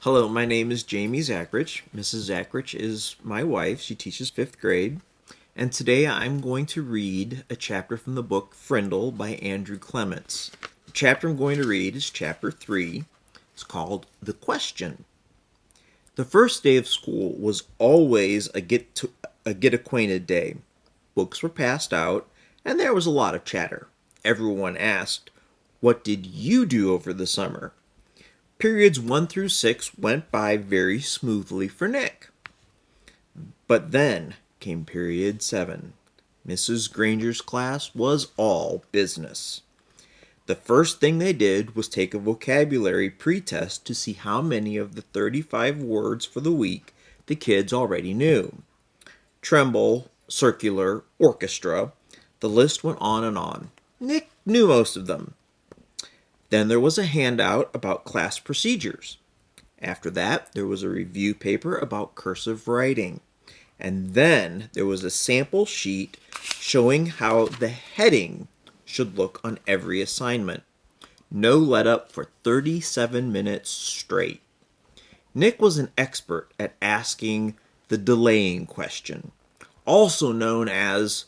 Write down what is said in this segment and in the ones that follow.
Hello, my name is Jamie Zachrich. Mrs. Zachrich is my wife. She teaches fifth grade. And today I'm going to read a chapter from the book Frindle by Andrew Clements. The chapter I'm going to read is chapter 3. It's called The Question. The first day of school was always a get acquainted day. Books were passed out, and there was a lot of chatter. Everyone asked, "What did you do over the summer?" Periods 1 through 6 went by very smoothly for Nick. But then came period 7. Mrs. Granger's class was all business. The first thing they did was take a vocabulary pretest to see how many of the 35 words for the week the kids already knew. Tremble, circular, orchestra, the list went on and on. Nick knew most of them. Then there was a handout about class procedures. After that, there was a review paper about cursive writing. And then there was a sample sheet showing how the heading should look on every assignment. No let up for 37 minutes straight. Nick was an expert at asking the delaying question, also known as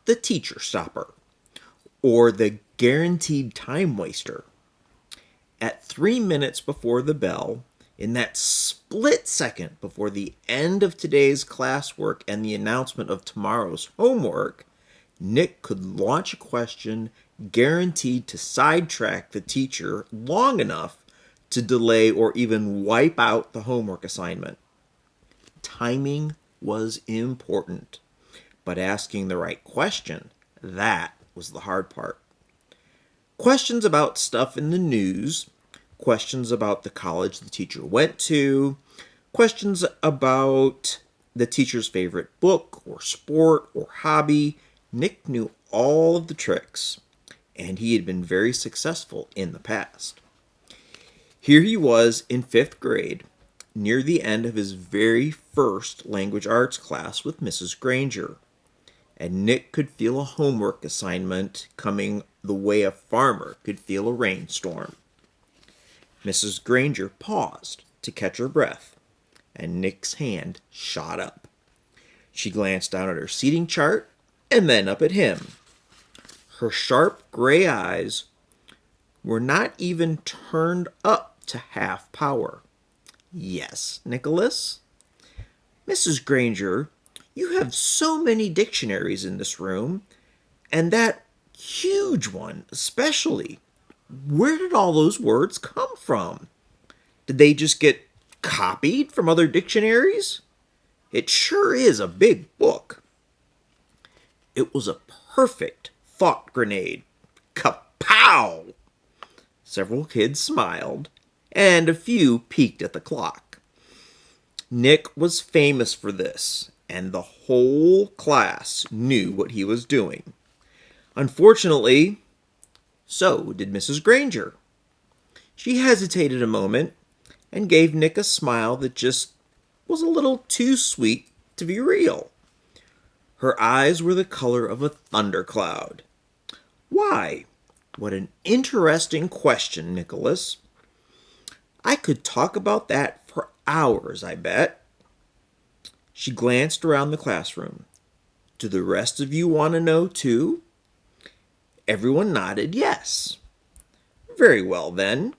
the teacher stopper or the guaranteed time waster. At 3 minutes before the bell, in that split second before the end of today's classwork and the announcement of tomorrow's homework, Nick could launch a question guaranteed to sidetrack the teacher long enough to delay or even wipe out the homework assignment. Timing was important, but asking the right question, that was the hard part. Questions about stuff in the news, questions about the college the teacher went to, questions about the teacher's favorite book or sport or hobby. Nick knew all of the tricks, and he had been very successful in the past. Here he was in 5th grade, near the end of his very first language arts class with Mrs. Granger. And Nick could feel a homework assignment coming the way a farmer could feel a rainstorm. Mrs. Granger paused to catch her breath, and Nick's hand shot up. She glanced down at her seating chart and then up at him. Her sharp gray eyes were not even turned up to half power. "Yes, Nicholas?" "Mrs. Granger, you have so many dictionaries in this room, and that huge one especially. Where did all those words come from? Did they just get copied from other dictionaries? It sure is a big book." It was a perfect thought grenade. Kapow! Several kids smiled, and a few peeked at the clock. Nick was famous for this, and the whole class knew what he was doing. Unfortunately, so did Mrs. Granger. She hesitated a moment and gave Nick a smile that just was a little too sweet to be real. Her eyes were the color of a thundercloud. "Why, what an interesting question, Nicholas. I could talk about that for hours, I bet." She glanced around the classroom. "Do the rest of you want to know too?" Everyone nodded yes. "Very well then.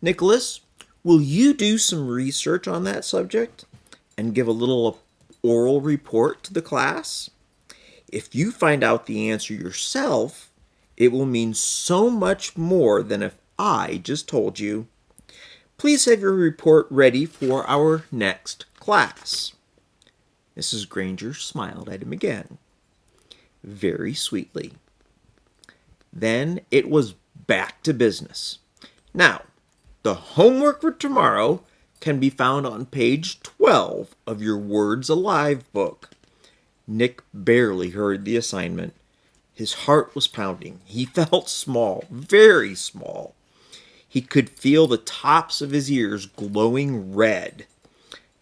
Nicholas, will you do some research on that subject and give a little oral report to the class? If you find out the answer yourself, it will mean so much more than if I just told you. Please have your report ready for our next class." Mrs. Granger smiled at him again, very sweetly. Then it was back to business. Now, the homework for tomorrow can be found on page 12 of your Words Alive book. Nick barely heard the assignment. His heart was pounding. He felt small, very small. He could feel the tops of his ears glowing red.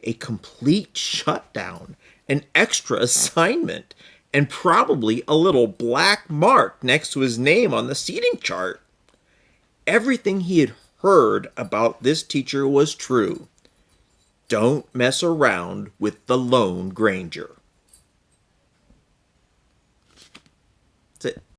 A complete shutdown, an extra assignment, and probably a little black mark next to his name on the seating chart. Everything he had heard about this teacher was true. Don't mess around with the Lone Granger. That's it.